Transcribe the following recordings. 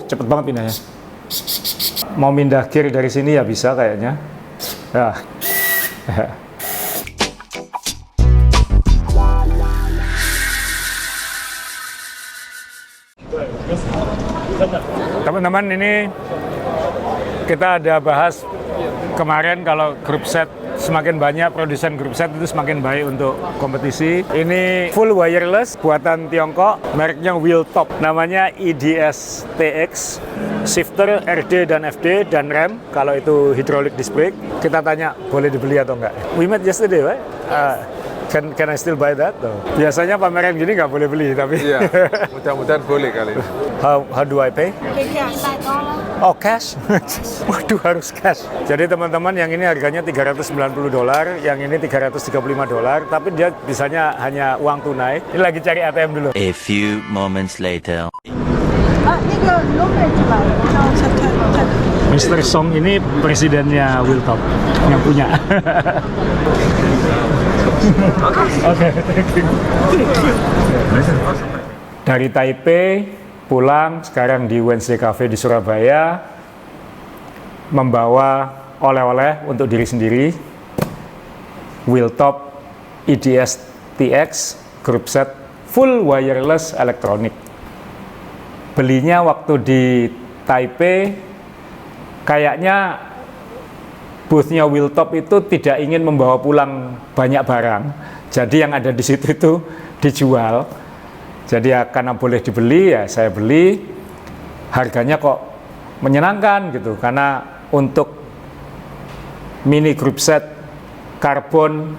Cepet banget pindahnya. Mau pindah gear dari sini ya bisa kayaknya. Ya. Teman-teman, ini kita ada bahas kemarin kalau grup set semakin banyak, produsen grup set itu semakin baik untuk kompetisi. Ini full wireless buatan Tiongkok, mereknya Wheeltop, namanya EDS TX, shifter RD dan FD dan rem. Kalau itu hydraulic disc brake, kita tanya boleh dibeli atau enggak. We met yesterday, right? Can I still buy that? No. Biasanya pameran gini nggak boleh beli, tapi iya, mudah-mudahan boleh kali ini. How do I pay? Oh, cash? Waduh, harus cash. Jadi teman-teman, yang ini harganya $390, yang ini $335, tapi dia bisanya hanya uang tunai. Ini lagi cari ATM dulu. A few moments later. Mr. Song ini presidennya Wheeltop yang punya. Oke, thank you. Dari Taipei pulang, sekarang di Wednesday Cafe di Surabaya, membawa oleh-oleh untuk diri sendiri. Wheeltop EDS TX group set full wireless elektronik. Belinya waktu di Taipei, kayaknya booth-nya Wheeltop itu tidak ingin membawa pulang banyak barang. Jadi yang ada di situ itu dijual. Jadi ya karena boleh dibeli, ya saya beli. Harganya kok menyenangkan gitu, karena untuk mini group set karbon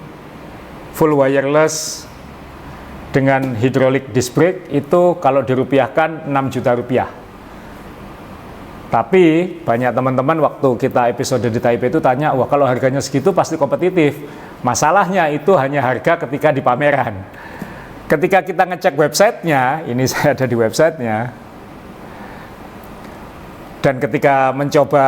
full wireless dengan hydraulic disc brake itu kalau dirupiahkan 6 juta rupiah. Tapi banyak teman-teman waktu kita episode di Taipei itu tanya, wah kalau harganya segitu pasti kompetitif. Masalahnya itu hanya harga ketika di pameran. Ketika kita ngecek websitenya, ini saya ada di websitenya, dan ketika mencoba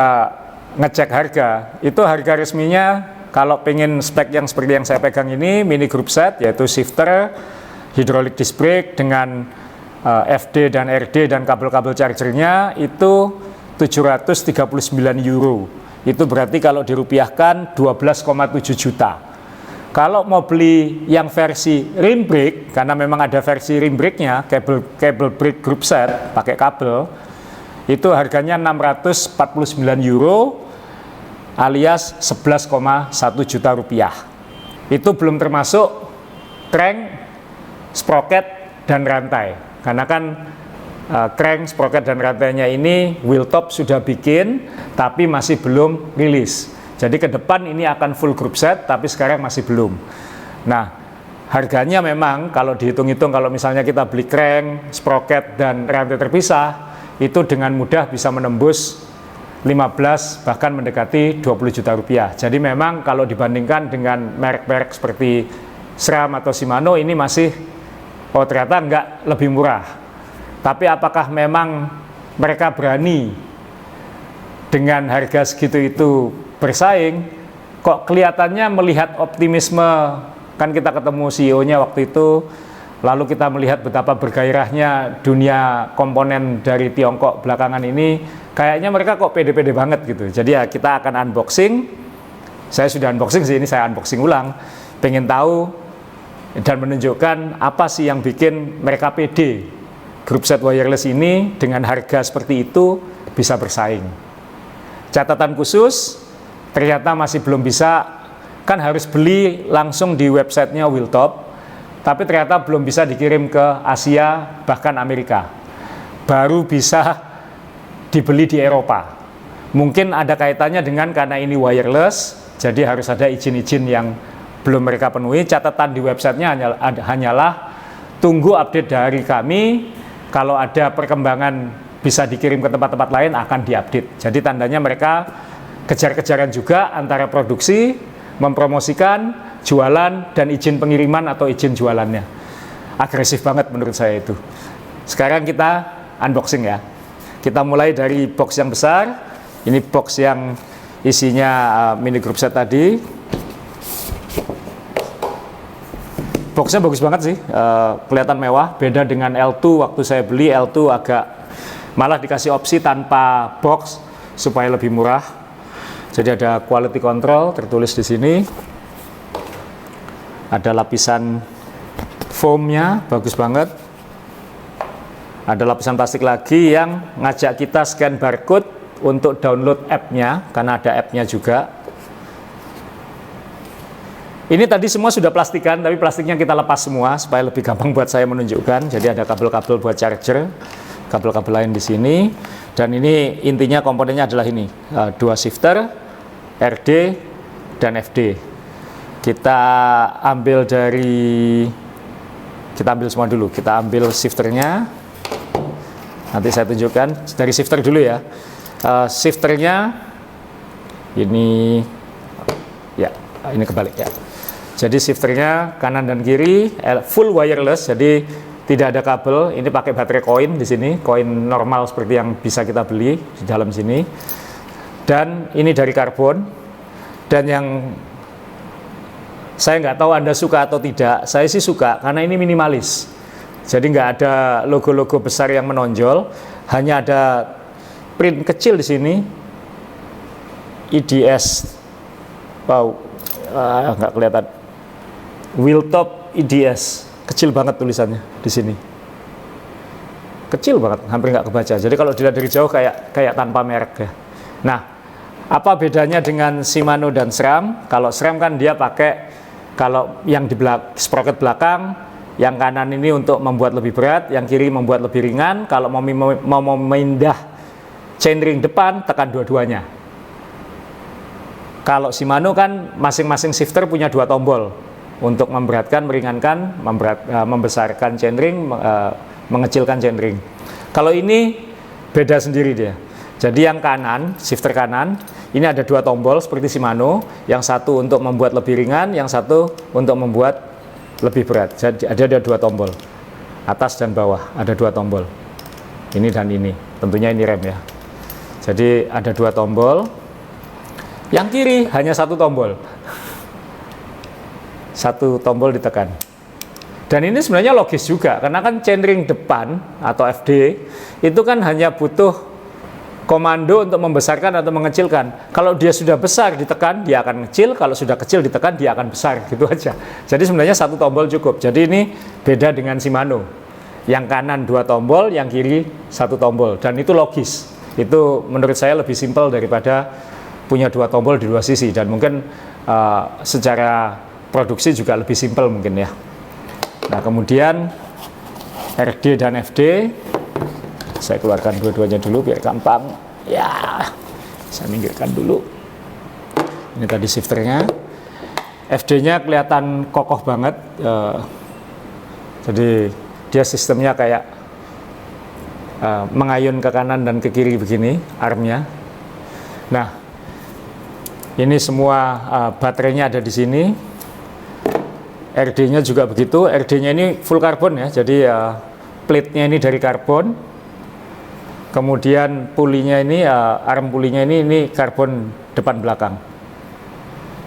ngecek harga, itu harga resminya kalau pengen spek yang seperti yang saya pegang ini, mini group set, yaitu shifter, hydraulic disc brake dengan FD dan RD dan kabel-kabel chargernya, itu 739 euro. Itu berarti kalau dirupiahkan 12,7 juta. Kalau mau beli yang versi rim brake, karena memang ada versi rim brake-nya, kabel brake group set pakai kabel, itu harganya 649 euro alias 11,1 juta rupiah. Itu belum termasuk crank, sprocket, dan rantai. Karena kan crank, sprocket, dan rantainya ini Wheeltop sudah bikin, tapi masih belum rilis. Jadi ke depan ini akan full group set, tapi sekarang masih belum. Nah, harganya memang kalau dihitung-hitung, kalau misalnya kita beli crank, sprocket, dan rantai terpisah, itu dengan mudah bisa menembus 15 bahkan mendekati 20 juta rupiah. Jadi memang kalau dibandingkan dengan merek-merek seperti SRAM atau Shimano, ini masih ternyata enggak lebih murah. Tapi apakah memang mereka berani dengan harga segitu itu bersaing? Kok kelihatannya melihat optimisme, kan kita ketemu CEO-nya waktu itu, lalu kita melihat betapa bergairahnya dunia komponen dari Tiongkok belakangan ini, kayaknya mereka kok pede-pede banget gitu. Jadi ya kita akan unboxing. Saya sudah unboxing sih, ini saya unboxing ulang. Pengen tahu dan menunjukkan apa sih yang bikin mereka pede group set wireless ini dengan harga seperti itu bisa bersaing. Catatan khusus, ternyata masih belum bisa, kan harus beli langsung di websitenya Wheeltop, tapi ternyata belum bisa dikirim ke Asia bahkan Amerika. Baru bisa dibeli di Eropa. Mungkin ada kaitannya dengan karena ini wireless, jadi harus ada izin-izin yang belum mereka penuhi. Catatan di websitenya hanyalah tunggu update dari kami. Kalau ada perkembangan bisa dikirim ke tempat-tempat lain akan diupdate. Jadi tandanya mereka kejar-kejaran juga antara produksi, mempromosikan, jualan, dan izin pengiriman atau izin jualannya. Agresif banget menurut saya itu. Sekarang kita unboxing ya. Kita mulai dari box yang besar. Ini box yang isinya mini group set tadi. Boxnya bagus banget sih, kelihatan mewah. Beda dengan L2, waktu saya beli L2 agak Malah dikasih opsi tanpa box supaya lebih murah. Jadi ada quality control tertulis di sini. Ada lapisan foamnya, bagus banget. Ada lapisan plastik lagi yang ngajak kita scan barcode untuk download app-nya, karena ada app-nya juga. Ini tadi semua sudah plastikan, tapi plastiknya kita lepas semua supaya lebih gampang buat saya menunjukkan. Jadi ada kabel-kabel buat charger, kabel-kabel lain di sini. Dan ini intinya komponennya adalah ini, dua shifter, RD dan FD. Kita ambil semua dulu. Kita ambil shifternya. Nanti saya tunjukkan dari shifter dulu ya. Shifternya ini ya, ini kebalik ya. Jadi shifternya kanan dan kiri full wireless, jadi tidak ada kabel. Ini pakai baterai koin di sini, koin normal seperti yang bisa kita beli di dalam sini. Dan ini dari karbon. Dan yang saya nggak tahu Anda suka atau tidak, saya sih suka karena ini minimalis. Jadi nggak ada logo-logo besar yang menonjol, hanya ada print kecil di sini, IDS, wow, nggak kelihatan, Wiltop IDS, kecil banget tulisannya di sini, kecil banget, hampir nggak kebaca. Jadi kalau dilihat dari jauh kayak tanpa merek ya. Nah, apa bedanya dengan Shimano dan SRAM? Kalau SRAM kan dia pakai, kalau yang di sprocket belakang, yang kanan ini untuk membuat lebih berat, yang kiri membuat lebih ringan. Kalau mau memindah chainring depan, tekan dua-duanya. Kalau Shimano kan masing-masing shifter punya dua tombol untuk memberatkan, meringankan, membesarkan chainring, mengecilkan chainring. Kalau ini beda sendiri dia. Jadi yang kanan, shifter kanan, ini ada dua tombol seperti Shimano, yang satu untuk membuat lebih ringan, yang satu untuk membuat lebih berat. Jadi ada dua tombol, atas dan bawah ada dua tombol, ini dan ini, tentunya ini rem ya. Jadi ada dua tombol, yang kiri hanya satu tombol, satu tombol ditekan. Dan ini sebenarnya logis juga, karena kan chainring depan atau FD itu kan hanya butuh komando untuk membesarkan atau mengecilkan. Kalau dia sudah besar ditekan, dia akan kecil. Kalau sudah kecil ditekan, dia akan besar, gitu aja. Jadi sebenarnya satu tombol cukup. Jadi ini beda dengan Shimano. Yang kanan dua tombol, yang kiri satu tombol. Dan itu logis. Itu menurut saya lebih simpel daripada punya dua tombol di dua sisi. Dan mungkin secara produksi juga lebih simpel mungkin ya. Nah, kemudian RD dan FD. Saya keluarkan dua-duanya dulu biar gampang. Ya, saya minggirkan dulu. Ini tadi shifternya. FD-nya kelihatan kokoh banget. Jadi dia sistemnya kayak mengayun ke kanan dan ke kiri begini, armnya. Nah, ini semua baterainya ada di sini. RD-nya juga begitu. RD-nya ini full karbon ya. Jadi plate-nya ini dari karbon. Kemudian pulinya ini, arm pulinya ini karbon depan belakang.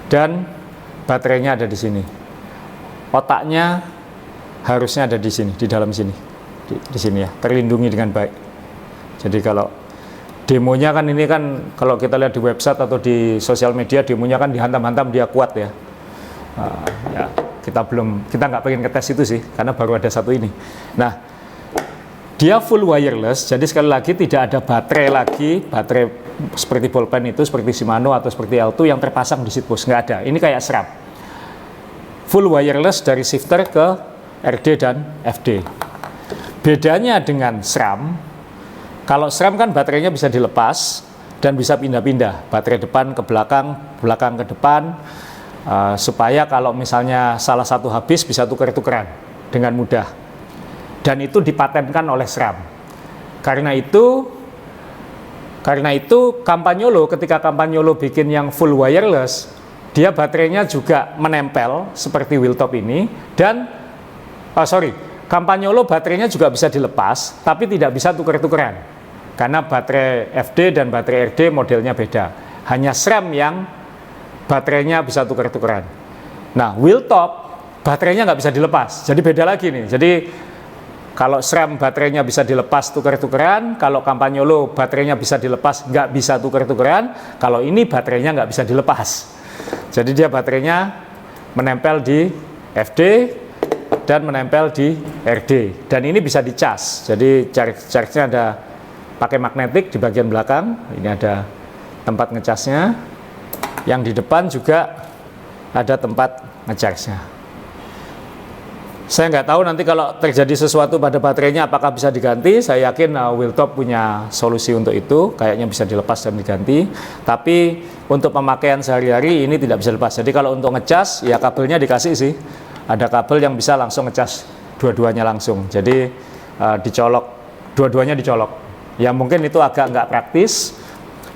Dan baterainya ada di sini. Otaknya harusnya ada di sini, di dalam sini. Di sini ya, terlindungi dengan baik. Jadi kalau demonya kan ini kan, kalau kita lihat di website atau di sosial media, demonya kan dihantam-hantam dia kuat ya. Ya kita nggak pengen ngetes itu sih, karena baru ada satu ini. Nah, dia full wireless, jadi sekali lagi tidak ada baterai lagi, baterai seperti ballpen itu, seperti Shimano atau seperti Alto yang terpasang di seat post, nggak ada. Ini kayak SRAM. Full wireless dari shifter ke RD dan FD. Bedanya dengan SRAM, kalau SRAM kan baterainya bisa dilepas dan bisa pindah-pindah, baterai depan ke belakang, belakang ke depan, supaya kalau misalnya salah satu habis bisa tuker-tukeran dengan mudah. Dan itu dipatenkan oleh SRAM. Karena itu Campagnolo, ketika Campagnolo bikin yang full wireless, dia baterainya juga menempel seperti Wiltop ini. Dan Campagnolo baterainya juga bisa dilepas, tapi tidak bisa tuker-tukeran, karena baterai FD dan baterai RD modelnya beda. Hanya SRAM yang baterainya bisa tuker-tukeran. Nah, Wiltop baterainya nggak bisa dilepas, jadi beda lagi nih. Jadi Kalau SRAM baterainya bisa dilepas tuker-tukeran, kalau Campagnolo baterainya bisa dilepas nggak bisa tuker-tukeran, kalau ini baterainya nggak bisa dilepas. Jadi dia baterainya menempel di FD dan menempel di RD, dan ini bisa dicas. Jadi charge-nya ada pakai magnetik di bagian belakang, ini ada tempat ngecasnya, yang di depan juga ada tempat ngecharge-nya. Saya nggak tahu nanti kalau terjadi sesuatu pada baterainya apakah bisa diganti. Saya yakin Wiltop punya solusi untuk itu, kayaknya bisa dilepas dan diganti. Tapi untuk pemakaian sehari-hari ini tidak bisa lepas. Jadi kalau untuk ngecas ya kabelnya dikasih sih, ada kabel yang bisa langsung ngecas dua-duanya langsung. Jadi dicolok, dua-duanya dicolok. Ya mungkin itu agak nggak praktis,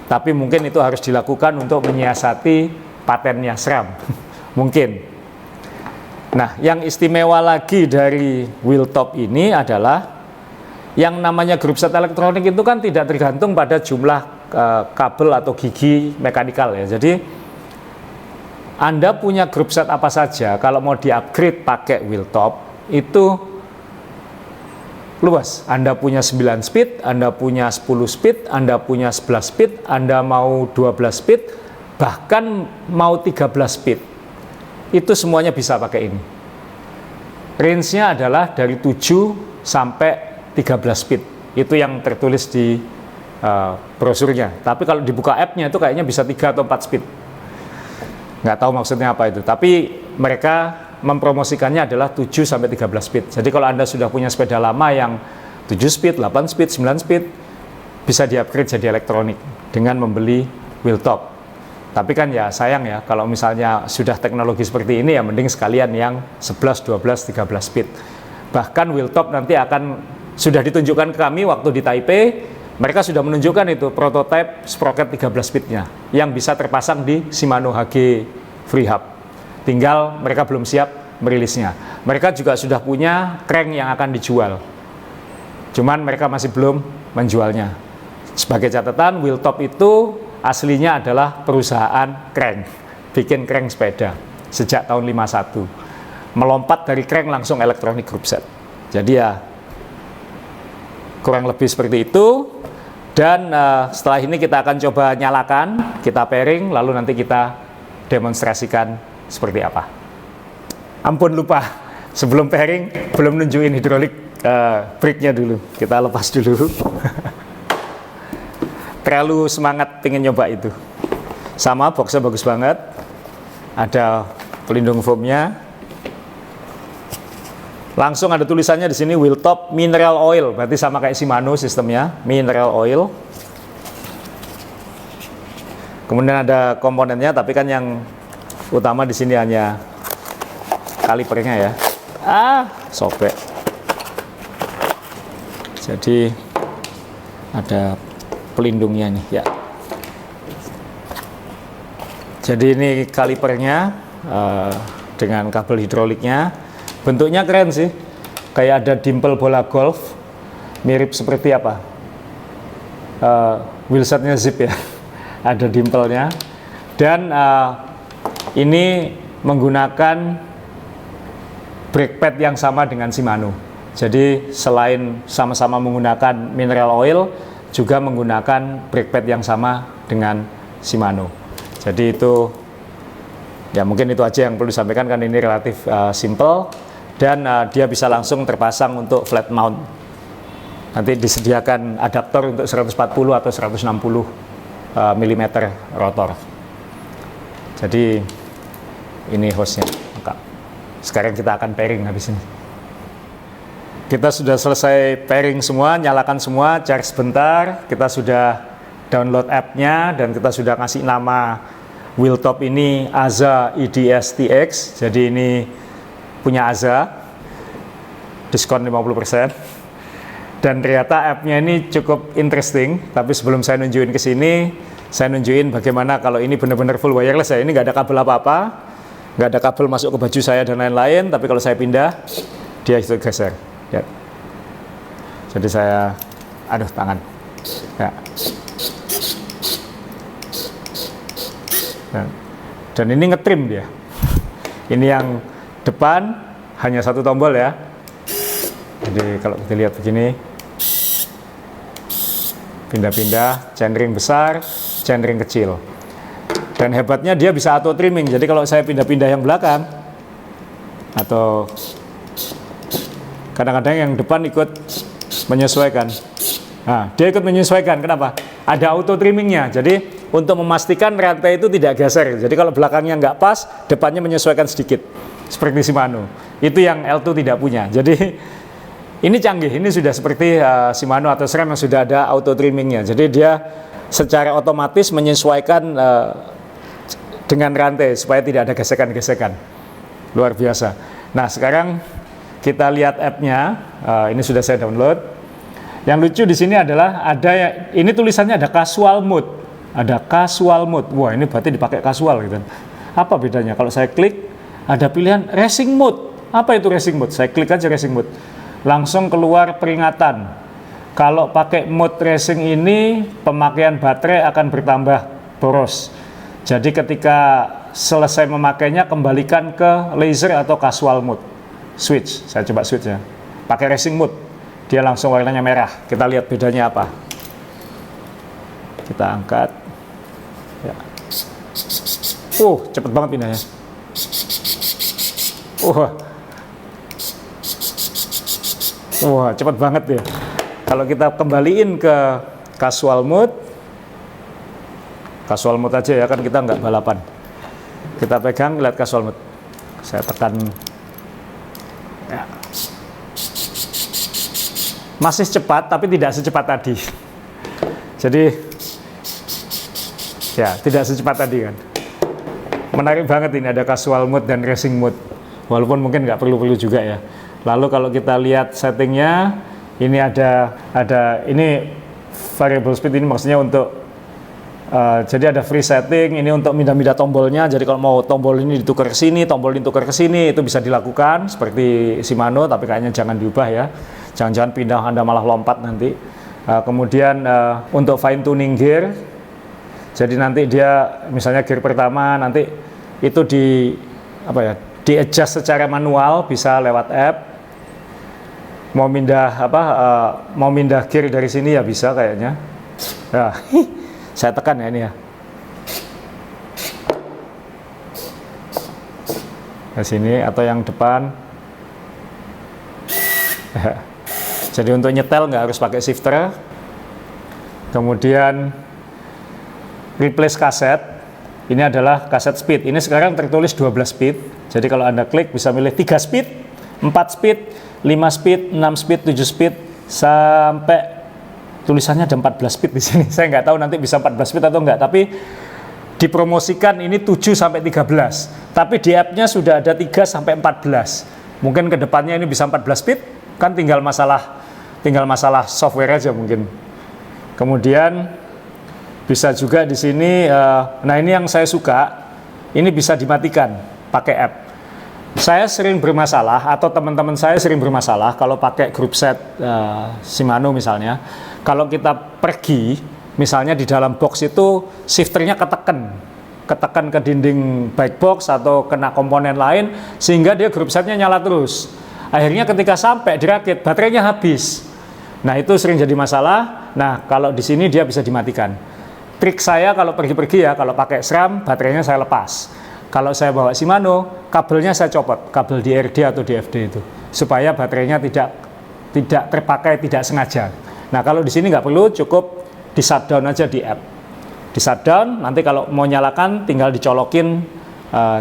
tapi mungkin itu harus dilakukan untuk menyiasati patennya SRAM. Mungkin. Nah, yang istimewa lagi dari Wiltop ini adalah yang namanya grup set elektronik itu kan tidak tergantung pada jumlah kabel atau gigi mekanikal ya. Jadi Anda punya grup set apa saja, kalau mau di-upgrade pakai Wiltop itu luas. Anda punya 9 speed, Anda punya 10 speed, Anda punya 11 speed, Anda mau 12 speed, bahkan mau 13 speed. Itu semuanya bisa pakai ini. Range-nya adalah dari 7 sampai 13 speed. Itu yang tertulis di brosurnya. Tapi kalau dibuka app-nya itu kayaknya bisa 3 atau 4 speed. Nggak tahu maksudnya apa itu. Tapi mereka mempromosikannya adalah 7 sampai 13 speed. Jadi kalau Anda sudah punya sepeda lama yang 7 speed, 8 speed, 9 speed, bisa di-upgrade jadi elektronik dengan membeli Wiltop. Tapi kan ya sayang ya, kalau misalnya sudah teknologi seperti ini ya mending sekalian yang 11, 12, 13 speed. Bahkan Wiltop nanti akan, sudah ditunjukkan ke kami waktu di Taipei, mereka sudah menunjukkan itu prototipe sprocket 13 speednya yang bisa terpasang di Shimano HG Free Hub. Tinggal mereka belum siap merilisnya. Mereka juga sudah punya crank yang akan dijual. Cuman mereka masih belum menjualnya. Sebagai catatan, Wiltop itu aslinya adalah perusahaan crank, bikin crank sepeda sejak tahun 51. Melompat dari crank langsung elektronik group set. Jadi ya kurang lebih seperti itu. Dan setelah ini kita akan coba nyalakan, kita pairing, lalu nanti kita demonstrasikan seperti apa. Ampun lupa, sebelum pairing belum nunjukin hidrolik brake-nya dulu. Kita lepas dulu. Terlalu semangat pengen nyoba itu. Sama, boxnya bagus banget. Ada pelindung foamnya. Langsung ada tulisannya di sini Wiltop Mineral Oil. Berarti sama kayak Shimano sistemnya, Mineral Oil. Kemudian ada komponennya, tapi kan yang utama di sini hanya kalipernya ya. Sobek. Jadi ada pelindungnya nih ya. Jadi ini kalipernya dengan kabel hidroliknya, bentuknya keren sih, kayak ada dimple bola golf, mirip seperti apa, wheelsetnya Zip ya. Ada dimplenya. Dan ini menggunakan brake pad yang sama dengan Shimano. Jadi selain sama-sama menggunakan mineral oil, juga menggunakan brake pad yang sama dengan Shimano. Jadi itu ya mungkin itu aja yang perlu disampaikan, kan ini relatif simple dan dia bisa langsung terpasang untuk flat mount. Nanti disediakan adaptor untuk 140 atau 160 mm rotor. Jadi ini hostnya. Sekarang kita akan pairing habis ini. Kita sudah selesai pairing semua, nyalakan semua, charge sebentar. Kita sudah download app-nya dan kita sudah kasih nama Wiltop ini Aza EDS TX. Jadi ini punya Aza, diskon 50%. Dan ternyata app-nya ini cukup interesting. Tapi sebelum saya nunjukin ke sini, saya nunjukin bagaimana kalau ini benar-benar full wireless ya. Ini nggak ada kabel apa-apa, nggak ada kabel masuk ke baju saya dan lain-lain. Tapi kalau saya pindah, dia itu geser. Ya. Jadi saya, tangan. Ya. Dan ini ngetrim dia. Ini yang depan hanya satu tombol ya. Jadi kalau kita lihat begini, pindah-pindah, centering besar, centering kecil. Dan hebatnya dia bisa auto trimming. Jadi kalau saya pindah-pindah yang belakang, atau kadang-kadang yang depan ikut menyesuaikan. Nah, dia ikut menyesuaikan. Kenapa? Ada auto trimmingnya. Jadi untuk memastikan rantai itu tidak geser. Jadi kalau belakangnya nggak pas, depannya menyesuaikan sedikit. Seperti Shimano. Itu yang L2 tidak punya. Jadi ini canggih. Ini sudah seperti Shimano atau SRAM yang sudah ada auto trimmingnya. Jadi dia secara otomatis menyesuaikan dengan rantai supaya tidak ada gesekan-gesekan. Luar biasa. Nah, sekarang kita lihat app-nya. Ini sudah saya download. Yang lucu di sini adalah ini tulisannya ada casual mode. Ada casual mode. Wah, ini berarti dipakai casual gitu. Apa bedanya? Kalau saya klik, ada pilihan racing mode. Apa itu racing mode? Saya klik aja racing mode. Langsung keluar peringatan. Kalau pakai mode racing ini, pemakaian baterai akan bertambah boros. Jadi ketika selesai memakainya, kembalikan ke laser atau casual mode. Switch, saya coba switch ya. Pakai racing mode, dia langsung warnanya merah. Kita lihat bedanya apa. Kita angkat. Ya. Cepet banget pindahnya. Wah, cepet banget ya. Kalau kita kembaliin ke casual mode aja ya, kan kita nggak balapan. Kita pegang, lihat casual mode. Saya tekan. Ya. Masih cepat, tapi tidak secepat tadi. Jadi, ya tidak secepat tadi kan. Menarik banget ini, ada casual mode dan racing mode. Walaupun mungkin nggak perlu juga ya. Lalu kalau kita lihat settingnya, ini ada ini variable speed, ini maksudnya untuk jadi ada free setting, ini untuk pindah-pindah tombolnya. Jadi kalau mau tombol ini ditukar ke sini, tombol ini ditukar ke sini, itu bisa dilakukan seperti Shimano, tapi kayaknya jangan diubah ya. Jangan-jangan pindah Anda malah lompat nanti. Kemudian untuk fine tuning gear, jadi nanti dia misalnya gear pertama nanti itu di adjust secara manual, bisa lewat app. Mau mindah gear dari sini ya bisa kayaknya. Nah, saya tekan ya ini ya. Ke sini atau yang depan. Jadi untuk nyetel nggak harus pakai shifter. Kemudian replace kaset. Ini adalah kaset speed. Ini sekarang tertulis 12 speed. Jadi kalau Anda klik bisa milih 3 speed, 4 speed, 5 speed, 6 speed, 7 speed, sampai tulisannya ada 14 speed di sini. Saya nggak tahu nanti bisa 14 speed atau enggak, tapi dipromosikan ini 7 sampai 13. Tapi di app-nya sudah ada 3 sampai 14. Mungkin ke depannya ini bisa 14 speed, kan tinggal masalah software aja mungkin. Kemudian bisa juga di sini, nah ini yang saya suka, ini bisa dimatikan pakai app. Saya sering bermasalah, atau teman-teman saya sering bermasalah kalau pakai group set Shimano misalnya. Kalau kita pergi, misalnya di dalam box itu shifternya ketekan ke dinding bike box atau kena komponen lain, sehingga dia group setnya nyala terus. Akhirnya ketika sampai dirakit, baterainya habis. Nah itu sering jadi masalah. Nah kalau di sini dia bisa dimatikan. Trik saya kalau pergi-pergi ya, kalau pakai SRAM, baterainya saya lepas. Kalau saya bawa Shimano, kabelnya saya copot, kabel di RD atau di FD itu, supaya baterainya tidak terpakai tidak sengaja. Nah kalau di sini nggak perlu, cukup di shutdown aja di app. Di shutdown, nanti kalau mau nyalakan tinggal dicolokin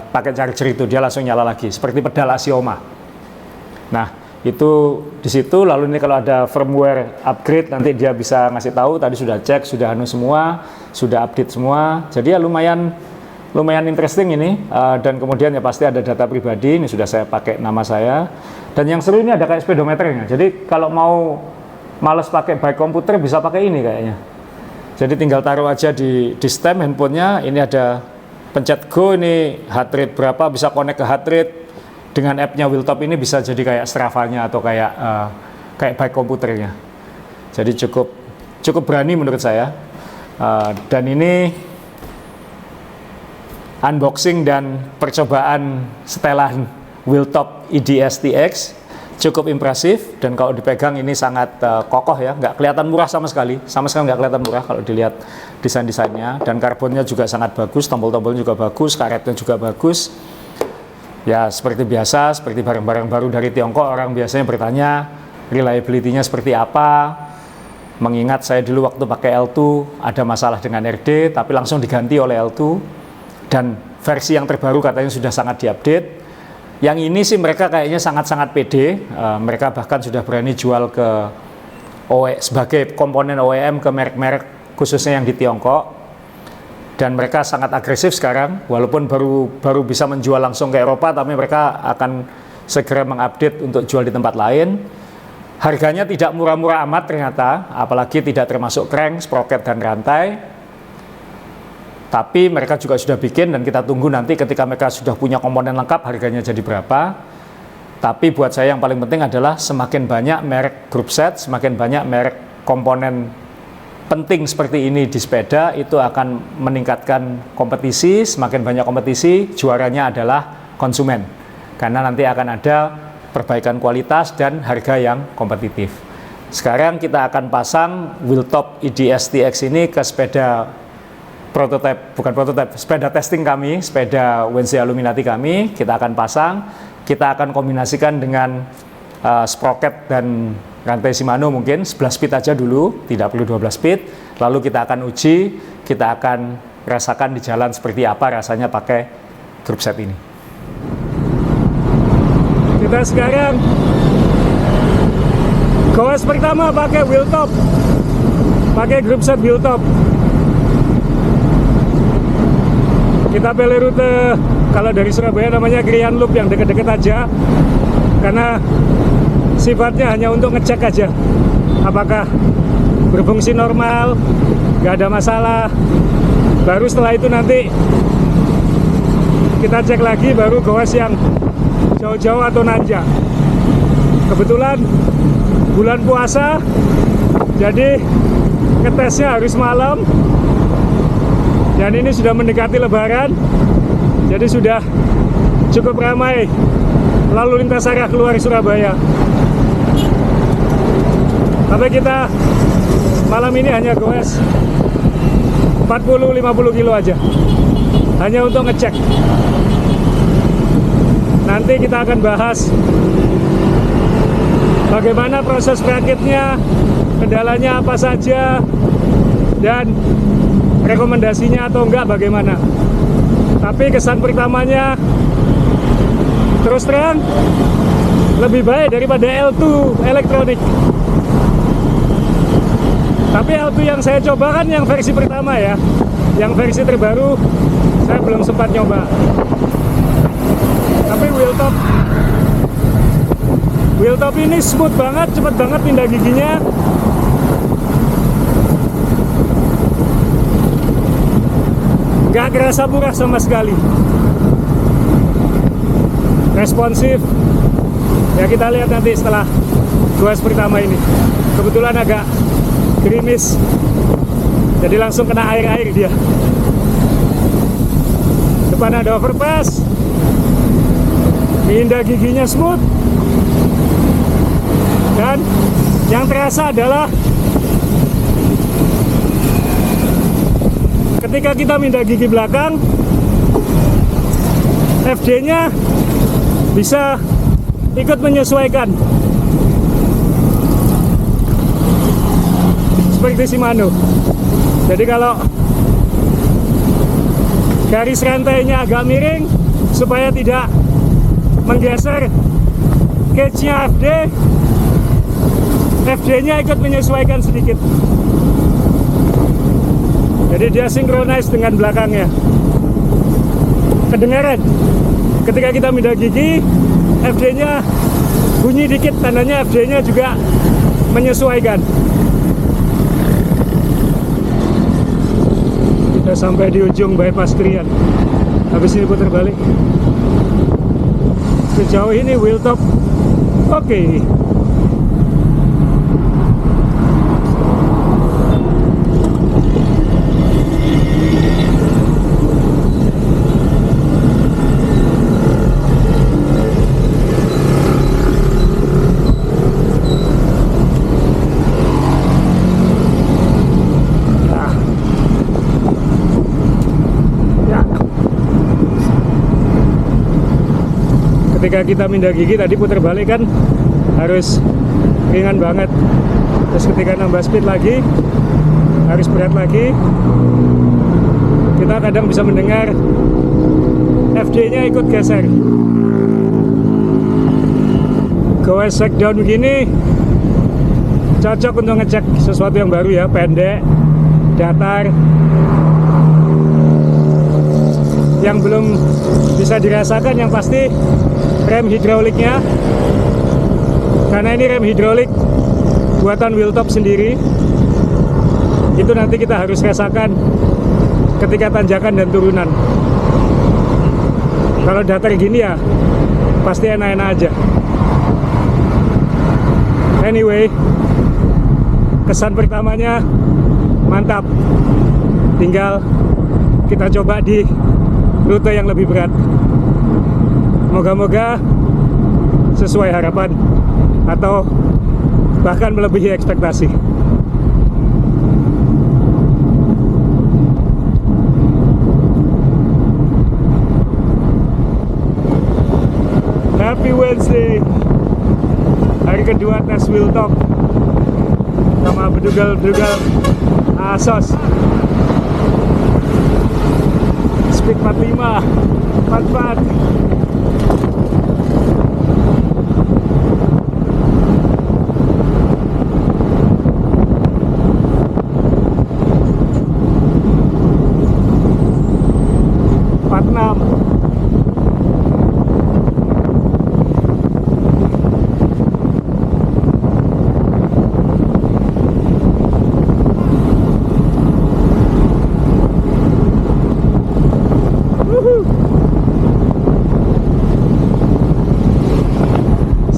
pakai charger itu, dia langsung nyala lagi, seperti pedal Axioma. Nah itu di situ. Lalu ini kalau ada firmware upgrade, nanti dia bisa ngasih tahu. Tadi sudah cek, sudah semua, sudah update semua. Jadi ya lumayan interesting ini, dan kemudian ya pasti ada data pribadi. Ini sudah saya pakai nama saya, dan yang seru ini ada kayak speedometernya. Jadi kalau mau males pakai bike komputer bisa pakai ini kayaknya. Jadi tinggal taruh aja di stem handphonenya. Ini ada pencet go, ini heart rate berapa, bisa connect ke heart rate. Dengan app-nya Wheeltop ini bisa jadi kayak Strava-nya atau kayak bike komputernya. Jadi cukup berani menurut saya. Dan ini unboxing dan percobaan setelan Wheeltop EDS TX. cukup impresif, dan kalau dipegang ini sangat kokoh ya, nggak kelihatan murah sama sekali nggak kelihatan murah kalau dilihat desain-desainnya, dan karbonnya juga sangat bagus, tombol-tombolnya juga bagus, karetnya juga bagus. Ya seperti biasa, seperti barang-barang baru dari Tiongkok, orang biasanya bertanya reliability-nya seperti apa. Mengingat saya dulu waktu pakai L2 ada masalah dengan RD, tapi langsung diganti oleh L2, dan versi yang terbaru katanya sudah sangat diupdate. Yang ini sih mereka kayaknya sangat-sangat pede, mereka bahkan sudah berani jual ke sebagai komponen OEM ke merek-merek khususnya yang di Tiongkok, dan mereka sangat agresif sekarang, walaupun baru bisa menjual langsung ke Eropa, tapi mereka akan segera mengupdate untuk jual di tempat lain. Harganya tidak murah-murah amat ternyata, apalagi tidak termasuk crank, sprocket, dan rantai. Tapi mereka juga sudah bikin, dan kita tunggu nanti ketika mereka sudah punya komponen lengkap harganya jadi berapa. Tapi buat saya yang paling penting adalah semakin banyak merek group set, semakin banyak merek komponen penting seperti ini di sepeda, itu akan meningkatkan kompetisi. Semakin banyak kompetisi, juaranya adalah konsumen, karena nanti akan ada perbaikan kualitas dan harga yang kompetitif. Sekarang kita akan pasang wheeltop IDS TX ini ke sepeda sepeda testing kami, sepeda WNC Aluminati kami. Kita akan pasang, kita akan kombinasikan dengan sprocket dan rantai Shimano, mungkin 11 speed aja dulu, tidak perlu 12 speed. Lalu kita akan uji, kita akan rasakan di jalan seperti apa rasanya pakai group set ini. Kita sekarang goes pertama pakai wheeltop, pakai group set wheeltop. Kita pilih rute, kalau dari Surabaya namanya Krian Loop, yang deket-deket aja, karena sifatnya hanya untuk ngecek aja apakah berfungsi normal, nggak ada masalah. Baru setelah itu nanti kita cek lagi, baru goes yang jauh-jauh atau nanjak. Kebetulan bulan puasa, jadi ngetesnya harus malam, dan ini sudah mendekati Lebaran, jadi sudah cukup ramai lalu lintas arah keluar Surabaya. Tapi kita malam ini hanya goes 40-50 kilo aja, hanya untuk ngecek. Nanti kita akan bahas bagaimana proses rakitnya, kendalanya apa saja, dan rekomendasinya atau enggak bagaimana. Tapi kesan pertamanya terus terang lebih baik daripada L2 elektronik. Tapi L2 yang saya coba kan yang versi pertama ya, yang versi terbaru saya belum sempat nyoba. Tapi wheeltop ini smooth banget, cepet banget pindah giginya. Gak kerasa murah sama sekali, responsif. Ya kita lihat nanti setelah goes pertama ini. Kebetulan agak gerimis, jadi langsung kena air-air dia. Depan ada overpass, pindah giginya smooth, dan yang terasa adalah ketika kita pindah gigi belakang, FD-nya bisa ikut menyesuaikan seperti Shimano. Jadi kalau garis rantainya agak miring supaya tidak menggeser cage-nya FD-nya ikut menyesuaikan sedikit. Jadi dia synchronize dengan belakangnya. Kedengaran ketika kita pindah gigi, FD-nya bunyi dikit, tandanya FD-nya juga menyesuaikan. Kita sampai di ujung bypass Krian. Habis ini putar balik. Sejauh ini wheeltop oke. ketika kita mindah gigi tadi putar balik kan harus ringan banget, terus ketika nambah speed lagi harus berat lagi. Kita kadang bisa mendengar FD-nya ikut geser. Goes down begini cocok untuk ngecek sesuatu yang baru ya, pendek, datar. Yang belum bisa dirasakan yang pasti rem hidroliknya, karena ini rem hidrolik buatan Wheeltop sendiri. Itu nanti kita harus rasakan ketika tanjakan dan turunan. Kalau datar gini ya pasti enak-enak aja. Anyway, kesan pertamanya mantap. Tinggal kita coba di rute yang lebih berat. Moga-moga sesuai harapan atau bahkan melebihi ekspektasi. Happy Wednesday, hari kedua tes Wheeltop sama bedugal-bedugal Asos. Speed 45, 44.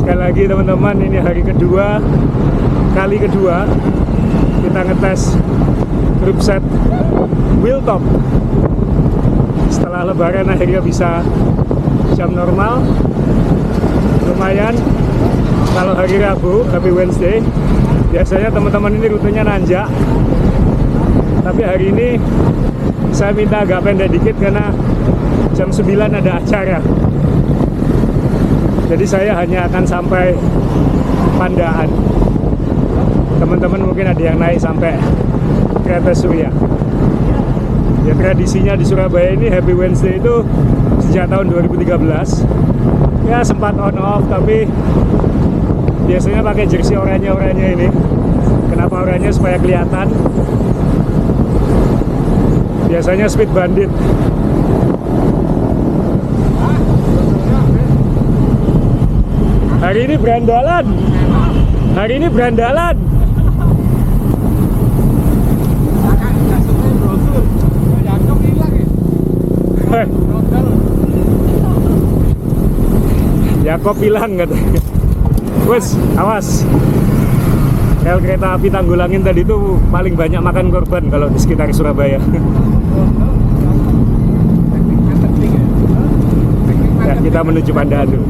Sekali lagi teman-teman, ini hari kedua, kali kedua kita ngetes group set Wheeltop. Setelah lebaran akhirnya bisa jam normal. Lumayan. Kalau hari Rabu, Happy Wednesday, biasanya teman-teman ini rutenya nanjak, tapi hari ini saya minta agak pendek dikit karena jam 9 ada acara. Jadi saya hanya akan sampai Pandaan. Teman-teman mungkin ada yang naik sampai Kertosoekarno. Ya, tradisinya di Surabaya ini Happy Wednesday itu sejak tahun 2013. Ya sempat on off, tapi biasanya pakai jersey oranye-oranye ini. Kenapa oranye? Supaya kelihatan. Biasanya speed bandit. Hari ini berandalan. Hari ini berandalan. Yakob hilang katanya. Wes, awas. Rel kereta api Tanggulangin tadi itu paling banyak makan korban kalau di sekitar Surabaya. Ya, kita menuju Pandaan dulu.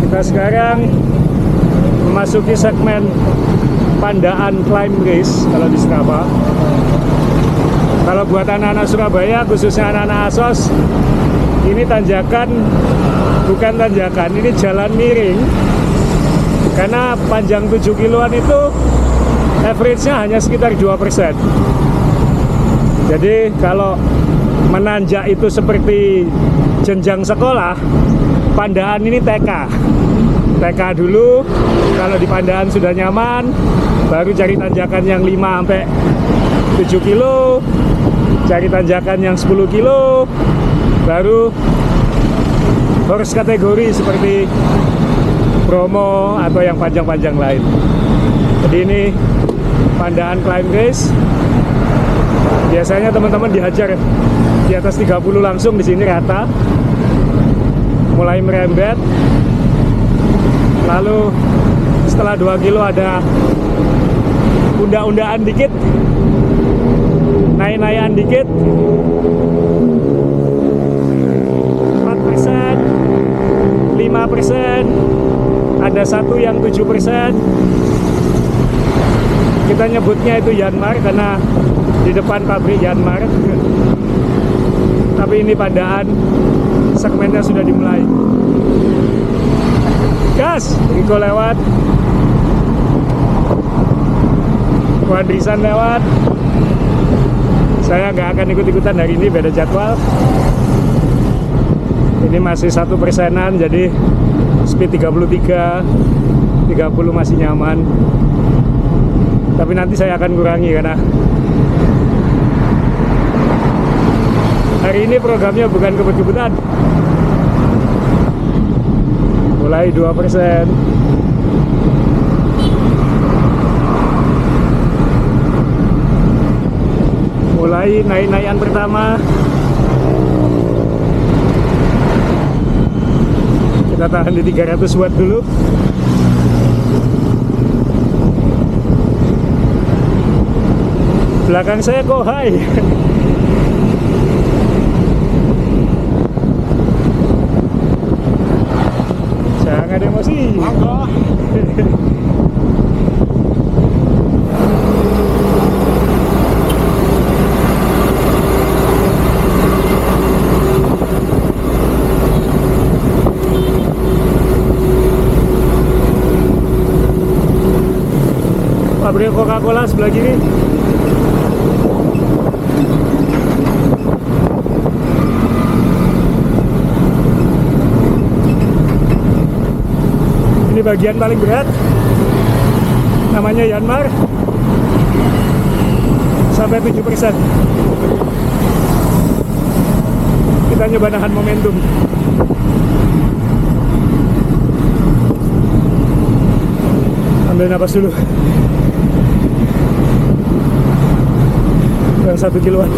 Kita sekarang memasuki segmen Pandaan Climb Race kalau di Strava. Kalau buat anak-anak Surabaya, khususnya anak-anak Asos, ini tanjakan bukan tanjakan, ini jalan miring. Karena panjang 7 kiloan itu average-nya hanya sekitar 2%. Jadi kalau menanjak itu seperti jenjang sekolah, Pandaan ini TK. TK dulu, kalau di Pandaan sudah nyaman, baru cari tanjakan yang 5 sampai 7 kilo, cari tanjakan yang 10 kilo, baru horse kategori seperti Bromo atau yang panjang-panjang lain. Jadi ini Pandaan Climb Race. Biasanya teman-teman dihajar di atas 30 langsung, di sini rata. Mulai merembet. Lalu setelah 2 kilo ada unda-undaan dikit, naik-naikan dikit, 4%, 5%, ada satu yang 7%, Kita nyebutnya itu Yanmar karena di depan pabrik Yanmar. Tapi ini Pandaan, segmennya sudah dimulai. Gas, Riko lewat, Wadrisan lewat. Saya nggak akan ikut-ikutan hari ini, beda jadwal. Ini masih 1%-an, jadi speed 33, 30 masih nyaman. Tapi nanti saya akan kurangi karena hari ini programnya bukan kebut-kebutan. Mulai 2%. Mulai naik-naikan pertama. Kita tahan di 300 watt dulu. Belakang saya kok high. Jangan emosi. Pabrik Coca-Cola sebelah kiri. Ini bagian paling berat, namanya Yanmar, sampai 7%. Kita nyoba nahan momentum. Ambil napas dulu. Yang 1 kiloan.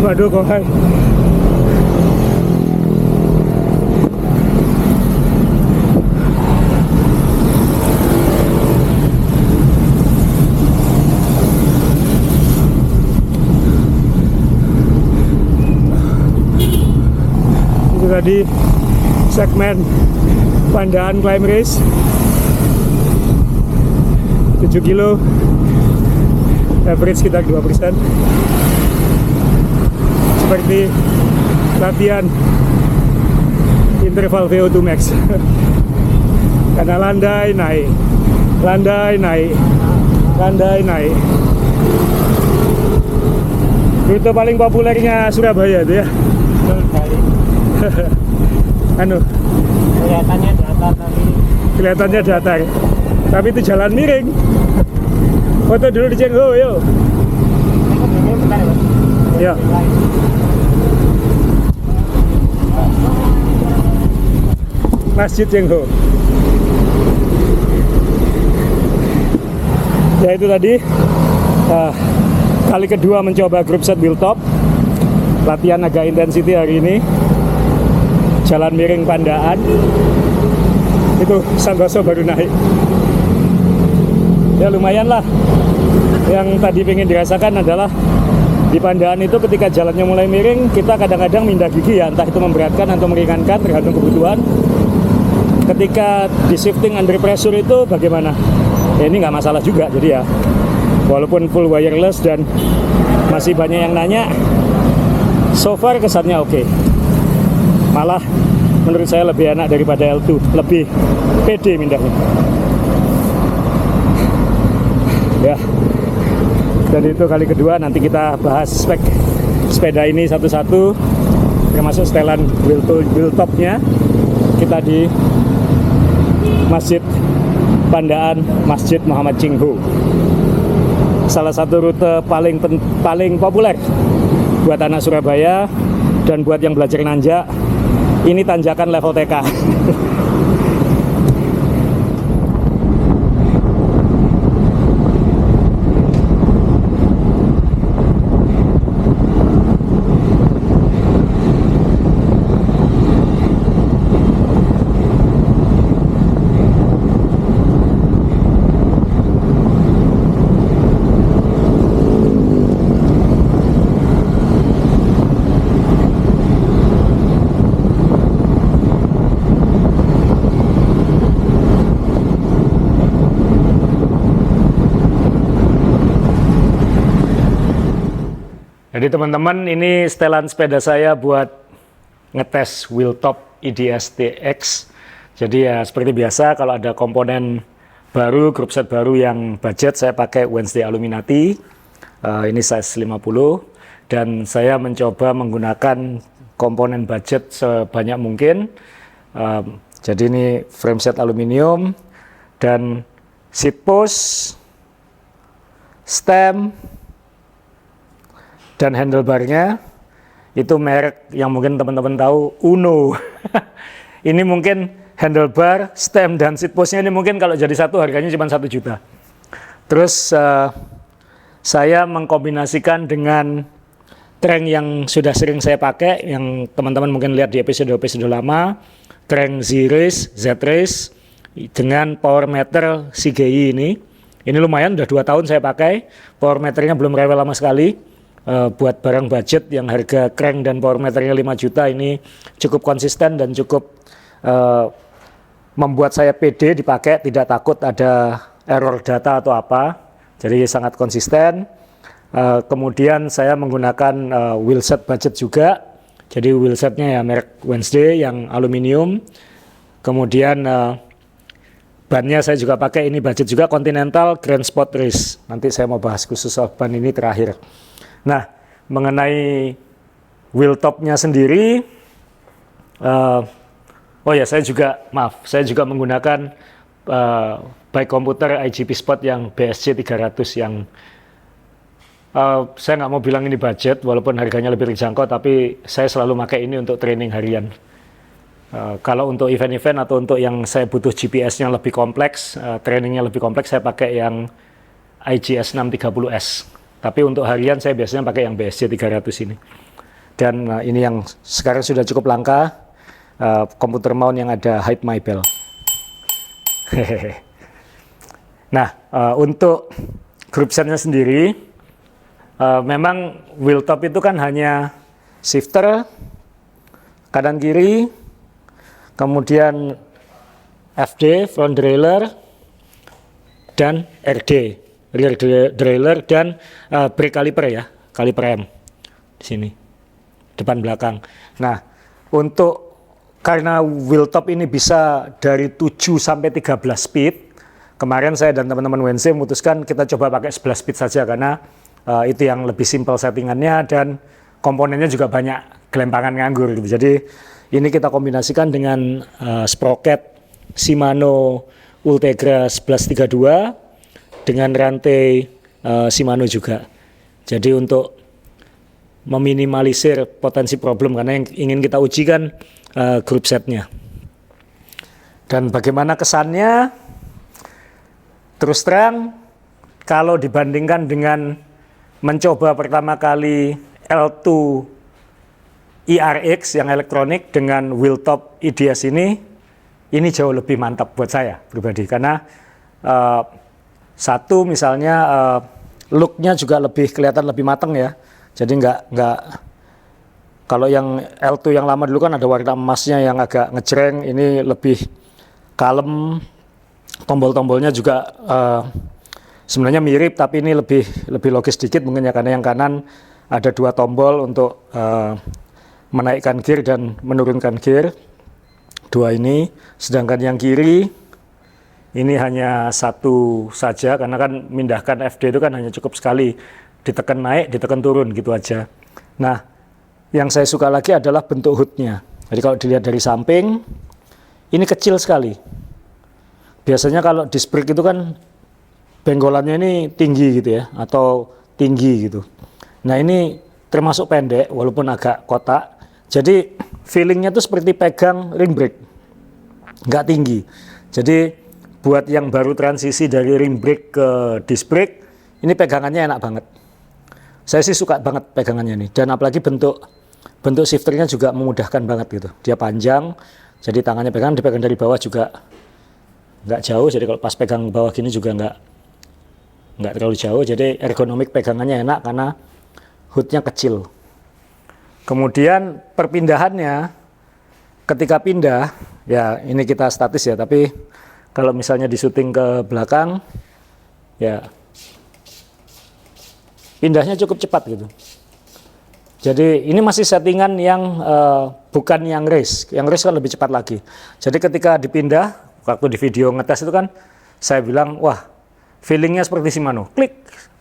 Waduh kok hai. Itu tadi segmen Pandaan Climb Race 7 kilo, average sekitar 2%. Seperti latihan interval VO2 max. Karena landai naik, landai naik, landai naik. Rute paling populernya Surabaya itu ya. Anu, Kelihatannya datar tapi kelihatannya datar, tapi itu jalan miring. Foto dulu di Cengho, yuk. bentar ya, Mas. Ya. Masjid Cengho. Ya itu tadi kali kedua mencoba group set build top. Latihan agak intensity hari ini. Jalan miring Pandaan. Itu Santoso baru naik. Ya lumayan lah. Yang tadi pengen dirasakan adalah di Pandaan itu ketika jalannya mulai miring, kita kadang-kadang mindah gigi ya, entah itu memberatkan atau meringankan tergantung kebutuhan. Ketika di shifting under pressure itu bagaimana? Ya ini nggak masalah juga, jadi ya walaupun full wireless dan masih banyak yang nanya, so far kesannya oke. Malah menurut saya lebih enak daripada L2, lebih pede mindahnya. Ya, dan itu kali kedua. Nanti kita bahas spek sepeda ini satu-satu, termasuk setelan wheel topnya. Kita di Masjid Pandaan, Masjid Muhammad Cinghu. Salah satu rute paling populer buat anak Surabaya dan buat yang belajar nanjak. Ini tanjakan level TK. Jadi teman-teman, ini setelan sepeda saya buat ngetes Wheeltop IDS TX. Jadi ya seperti biasa kalau ada komponen baru, grup set baru yang budget, saya pakai Wednesday Aluminati. Ini size 50 dan saya mencoba menggunakan komponen budget sebanyak mungkin. Jadi ini frame set aluminium dan seat post, stem, dan handlebarnya itu merek yang mungkin teman-teman tahu, Uno. Ini mungkin handlebar, stem, dan seat postnya ini mungkin kalau jadi satu harganya cuma 1 juta. Terus saya mengkombinasikan dengan crank yang sudah sering saya pakai, yang teman-teman mungkin lihat di episode-episode lama, crank Z-Race dengan power meter CGI ini. Ini lumayan, udah 2 tahun saya pakai, power meternya belum rewel lama sekali. Buat barang budget yang harga crank dan power meternya 5 juta ini cukup konsisten dan cukup membuat saya pede dipakai, tidak takut ada error data atau apa. Jadi sangat konsisten. Kemudian saya menggunakan wheelset budget juga. Jadi wheelsetnya ya merek Wednesday yang aluminium. Kemudian bannya saya juga pakai, ini budget juga, Continental Grand Sport Race. Nanti saya mau bahas khusus soal ban ini terakhir. Nah, mengenai wheeltopnya sendiri, saya juga menggunakan bike komputer IGP Sport yang BSC 300 yang saya nggak mau bilang ini budget, walaupun harganya lebih terjangkau, tapi saya selalu pakai ini untuk training harian. Kalau untuk event-event atau untuk yang saya butuh GPS-nya lebih kompleks, trainingnya lebih kompleks, saya pakai yang IGS 630S. Tapi untuk harian saya biasanya pakai yang BSC 300 ini. Dan ini yang sekarang sudah cukup langka, komputer mount yang ada hide my bell. Nah, untuk group setnya sendiri, memang wheeltop itu kan hanya shifter, kanan kiri, kemudian FD, front derailleur, dan RD. Rear derailleur dan brake caliper ya, caliper rem di sini, depan belakang. Nah, karena wheeltop ini bisa dari 7 sampai 13 speed, kemarin saya dan teman-teman WNC memutuskan kita coba pakai 11 speed saja karena itu yang lebih simple settingannya dan komponennya juga banyak gelempangan nganggur gitu. Jadi ini kita kombinasikan dengan sprocket Shimano Ultegra 1132 dengan rantai Shimano juga. Jadi untuk meminimalisir potensi problem, karena yang ingin kita uji kan group setnya. Dan bagaimana kesannya? Terus terang, kalau dibandingkan dengan mencoba pertama kali L2 ERX yang elektronik dengan wheeltop IDS ini jauh lebih mantap buat saya pribadi. Karena satu misalnya looknya juga lebih kelihatan lebih matang ya. Jadi nggak kalau yang L2 yang lama dulu kan ada warna emasnya yang agak ngejreng, ini lebih kalem. Tombol-tombolnya juga sebenarnya mirip, tapi ini lebih logis sedikit mungkin ya, karena yang kanan ada 2 tombol untuk menaikkan gear dan menurunkan gear, 2 ini. Sedangkan yang kiri ini hanya 1 saja, karena kan mindahkan FD itu kan hanya cukup sekali, ditekan naik, ditekan turun gitu aja. Nah, yang saya suka lagi adalah bentuk hoodnya. Jadi kalau dilihat dari samping, ini kecil sekali. Biasanya kalau disc brake itu kan benggolannya ini tinggi gitu ya, atau tinggi gitu. Nah ini termasuk pendek, walaupun agak kotak. Jadi feelingnya tuh seperti pegang ring brake, nggak tinggi. Jadi buat yang baru transisi dari ring brake ke disc brake, ini pegangannya enak banget. Saya sih suka banget pegangannya nih, dan apalagi bentuk shifternya juga memudahkan banget gitu. Dia panjang, jadi tangannya dipegang dari bawah juga nggak jauh. Jadi kalau pas pegang bawah gini juga nggak terlalu jauh. Jadi ergonomik pegangannya enak karena hoodnya kecil. Kemudian perpindahannya, ketika pindah, ya ini kita statis ya, tapi kalau misalnya di syuting ke belakang, ya pindahnya cukup cepat gitu. Jadi ini masih settingan yang bukan yang race. Yang race kan lebih cepat lagi. Jadi ketika dipindah, waktu di video ngetes itu kan saya bilang, wah feelingnya seperti Shimano. Klik,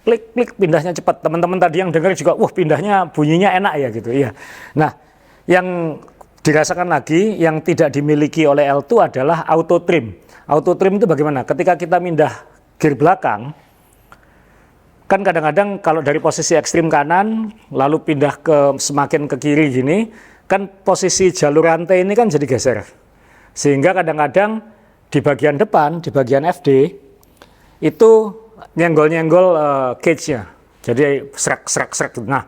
klik, klik, pindahnya cepat. Teman-teman tadi yang dengar juga, wah pindahnya bunyinya enak ya gitu. Iya. Nah, yang dirasakan lagi yang tidak dimiliki oleh L2 adalah auto trim. Auto trim itu bagaimana? Ketika kita pindah gear belakang, kan kadang-kadang kalau dari posisi ekstrim kanan lalu pindah ke semakin ke kiri gini, kan posisi jalur rantai ini kan jadi geser. Sehingga kadang-kadang di bagian depan, di bagian FD itu nyenggol-nyenggol cage-nya. Jadi serak. Nah,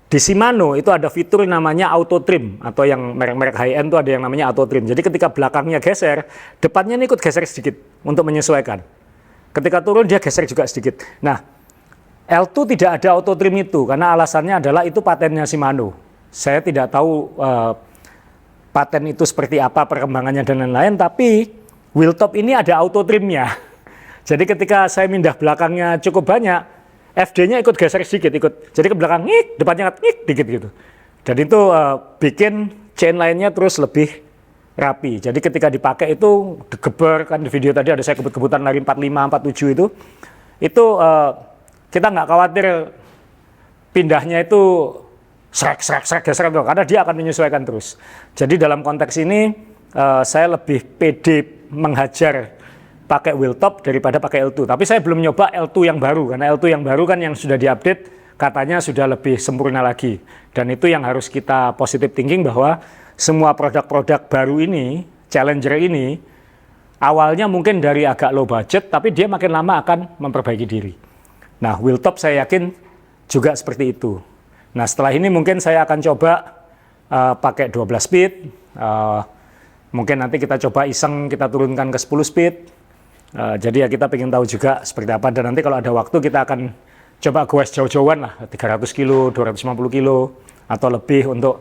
di Shimano itu ada fitur namanya auto trim, atau yang merek-merek high end itu ada yang namanya auto trim. Jadi ketika belakangnya geser, depannya ini ikut geser sedikit untuk menyesuaikan. Ketika turun dia geser juga sedikit. Nah, L2 tidak ada auto trim itu karena alasannya adalah itu patennya Shimano. Saya tidak tahu paten itu seperti apa perkembangannya dan lain-lain, tapi wheel top ini ada auto trimnya. Jadi ketika saya pindah belakangnya cukup banyak, FD-nya ikut geser sedikit, jadi ke belakang ngik, depannya ngik dikit gitu. Dan itu bikin chain lainnya terus lebih rapi. Jadi ketika dipakai itu digeber, kan di video tadi ada saya kebut-kebutan lari 45, 47 itu kita nggak khawatir pindahnya itu serak geser karena dia akan menyesuaikan terus. Jadi dalam konteks ini saya lebih pede menghajar pakai wheel top daripada pakai L2. Tapi saya belum nyoba L2 yang baru, karena L2 yang baru kan yang sudah diupdate katanya sudah lebih sempurna lagi. Dan itu yang harus kita positive thinking bahwa semua produk-produk baru ini, Challenger ini, awalnya mungkin dari agak low budget, tapi dia makin lama akan memperbaiki diri. Nah, wheel top saya yakin juga seperti itu. Nah, setelah ini mungkin saya akan coba pakai 12 speed, mungkin nanti kita coba iseng kita turunkan ke 10 speed. Jadi ya kita pengen tahu juga seperti apa, dan nanti kalau ada waktu kita akan coba goes jauh-jauhan lah, 300 kilo, 250 kilo atau lebih untuk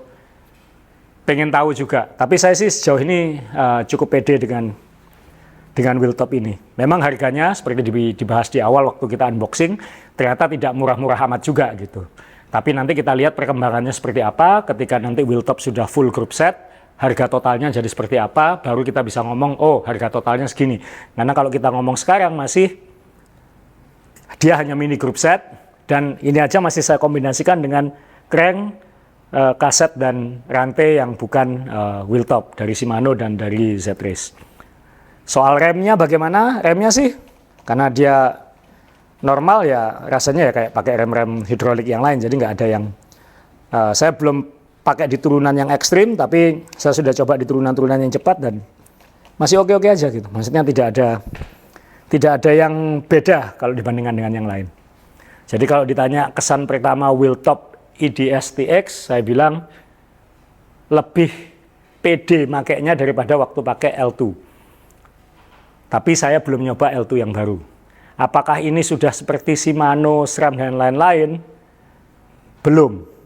pengen tahu juga. Tapi saya sih sejauh ini cukup pede dengan wheel top ini. Memang harganya seperti dibahas di awal waktu kita unboxing, ternyata tidak murah-murah amat juga gitu. Tapi nanti kita lihat perkembangannya seperti apa ketika nanti wheel top sudah full group set. Harga totalnya jadi seperti apa, baru kita bisa ngomong, oh harga totalnya segini. Karena kalau kita ngomong sekarang masih, dia hanya mini group set, dan ini aja masih saya kombinasikan dengan crank, kaset, dan rantai yang bukan wheel top dari Shimano dan dari Z-Race. Soal remnya bagaimana? Remnya sih, karena dia normal ya rasanya ya kayak pakai rem-rem hidrolik yang lain, jadi nggak ada yang, saya belum pakai di turunan yang ekstrim, tapi saya sudah coba di turunan-turunan yang cepat dan masih oke-oke aja gitu. Maksudnya tidak ada yang beda kalau dibandingkan dengan yang lain. Jadi kalau ditanya kesan pertama wheel top IDS TX, saya bilang lebih pede makainya daripada waktu pakai L2. Tapi saya belum nyoba L2 yang baru. Apakah ini sudah seperti Shimano, SRAM, dan lain-lain? Belum.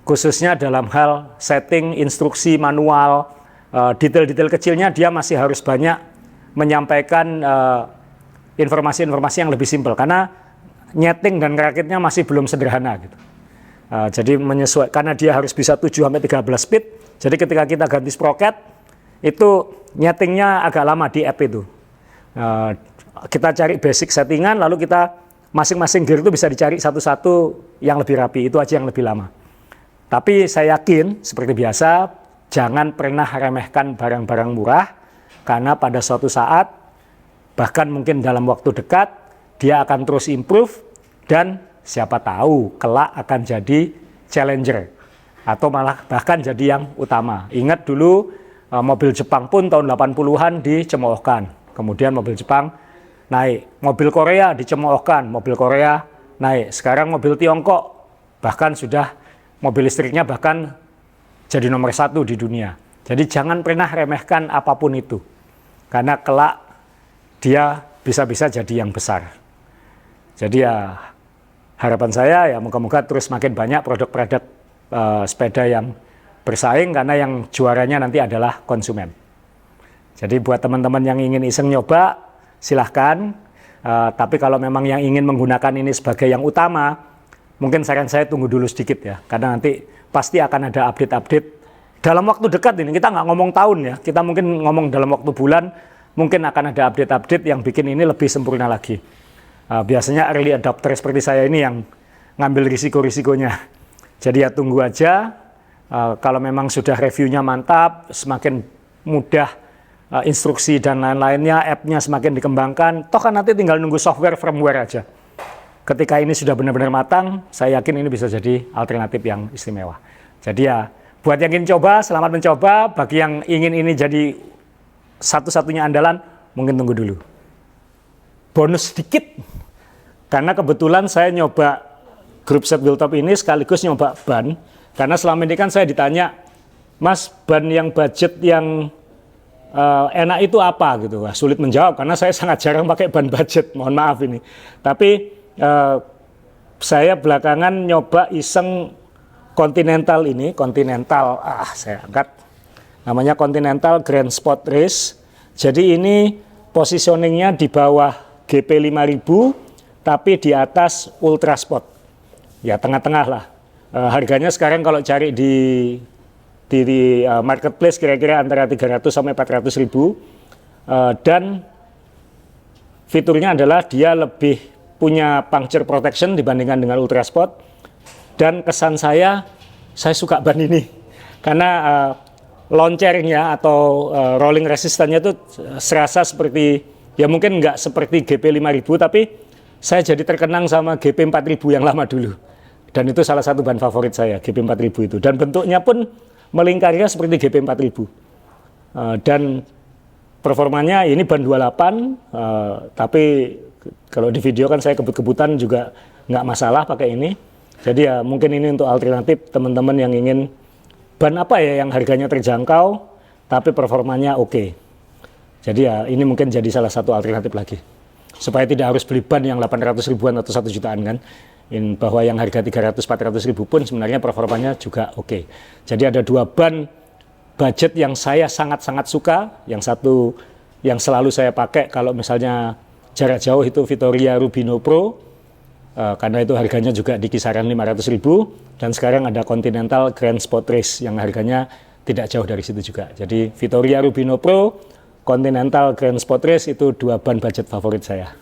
Khususnya dalam hal setting, instruksi, manual, detail-detail kecilnya dia masih harus banyak menyampaikan informasi-informasi yang lebih simpel, karena nyeting dan ngerakitnya masih belum sederhana gitu. Jadi menyesuaikan, karena dia harus bisa 7-13 speed, jadi ketika kita ganti sprocket itu nyetingnya agak lama di app itu. Kita cari basic settingan, lalu kita masing-masing gear itu bisa dicari satu-satu yang lebih rapi, itu aja yang lebih lama. Tapi saya yakin, seperti biasa, jangan pernah remehkan barang-barang murah, karena pada suatu saat, bahkan mungkin dalam waktu dekat, dia akan terus improve, dan siapa tahu kelak akan jadi challenger, atau malah bahkan jadi yang utama. Ingat dulu, mobil Jepang pun tahun 80-an dicemoohkan, kemudian mobil Jepang naik, mobil Korea dicemoohkan, mobil Korea naik, sekarang mobil Tiongkok bahkan sudah mobil listriknya bahkan jadi nomor 1 di dunia. Jadi jangan pernah remehkan apapun itu, karena kelak dia bisa-bisa jadi yang besar. Jadi ya harapan saya ya moga-moga terus makin banyak produk-produk sepeda yang bersaing, karena yang juaranya nanti adalah konsumen. Jadi buat teman-teman yang ingin iseng nyoba, silahkan. Tapi kalau memang yang ingin menggunakan ini sebagai yang utama, mungkin saran saya tunggu dulu sedikit ya, karena nanti pasti akan ada update-update dalam waktu dekat ini. Kita nggak ngomong tahun ya, kita mungkin ngomong dalam waktu bulan, mungkin akan ada update-update yang bikin ini lebih sempurna lagi. Biasanya early adopter seperti saya ini yang ngambil risiko-risikonya. Jadi ya tunggu aja, kalau memang sudah reviewnya mantap, semakin mudah instruksi dan lain-lainnya, app-nya semakin dikembangkan, toh kan nanti tinggal nunggu software firmware aja. Ketika ini sudah benar-benar matang, saya yakin ini bisa jadi alternatif yang istimewa. Jadi ya, buat yang ingin coba, selamat mencoba. Bagi yang ingin ini jadi satu-satunya andalan, mungkin tunggu dulu. Bonus sedikit, karena kebetulan saya nyoba Groupset Wheeltop ini sekaligus nyoba ban. Karena selama ini kan saya ditanya, Mas, ban yang budget yang enak itu apa gitu. Wah, sulit menjawab karena saya sangat jarang pakai ban budget, mohon maaf ini. Tapi saya belakangan nyoba iseng Continental ini, saya angkat, namanya Continental Grand Sport Race. Jadi ini positioningnya di bawah GP 5000, tapi di atas Ultra Sport, ya tengah-tengah lah. Harganya sekarang kalau cari di marketplace kira-kira antara 300 sampai 400 ribu, dan fiturnya adalah dia lebih punya puncture protection dibandingkan dengan Ultra Sport. Dan kesan saya suka ban ini karena launchernya atau rolling resistance-nya itu serasa seperti, ya mungkin nggak seperti GP 5000, tapi saya jadi terkenang sama GP 4000 yang lama dulu. Dan itu salah satu ban favorit saya, GP 4000 itu. Dan bentuknya pun melingkarinya seperti GP 4000. Dan performanya ini ban 28, tapi kalau di video kan saya kebut-kebutan juga nggak masalah pakai ini. Jadi ya mungkin ini untuk alternatif teman-teman yang ingin ban apa ya yang harganya terjangkau tapi performanya oke. Jadi ya ini mungkin jadi salah satu alternatif lagi. Supaya tidak harus beli ban yang 800 ribuan atau 1 jutaan kan. Bahwa yang harga 300-400 ribu pun sebenarnya performanya juga oke. Jadi ada dua ban budget yang saya sangat-sangat suka. Yang satu yang selalu saya pakai kalau misalnya jarak jauh itu Vittoria Rubino Pro. Karena itu harganya juga di kisaran 500 ribu. Dan sekarang ada Continental Grand Sport Race yang harganya tidak jauh dari situ juga. Jadi Vittoria Rubino Pro, Continental Grand Sport Race itu dua ban budget favorit saya.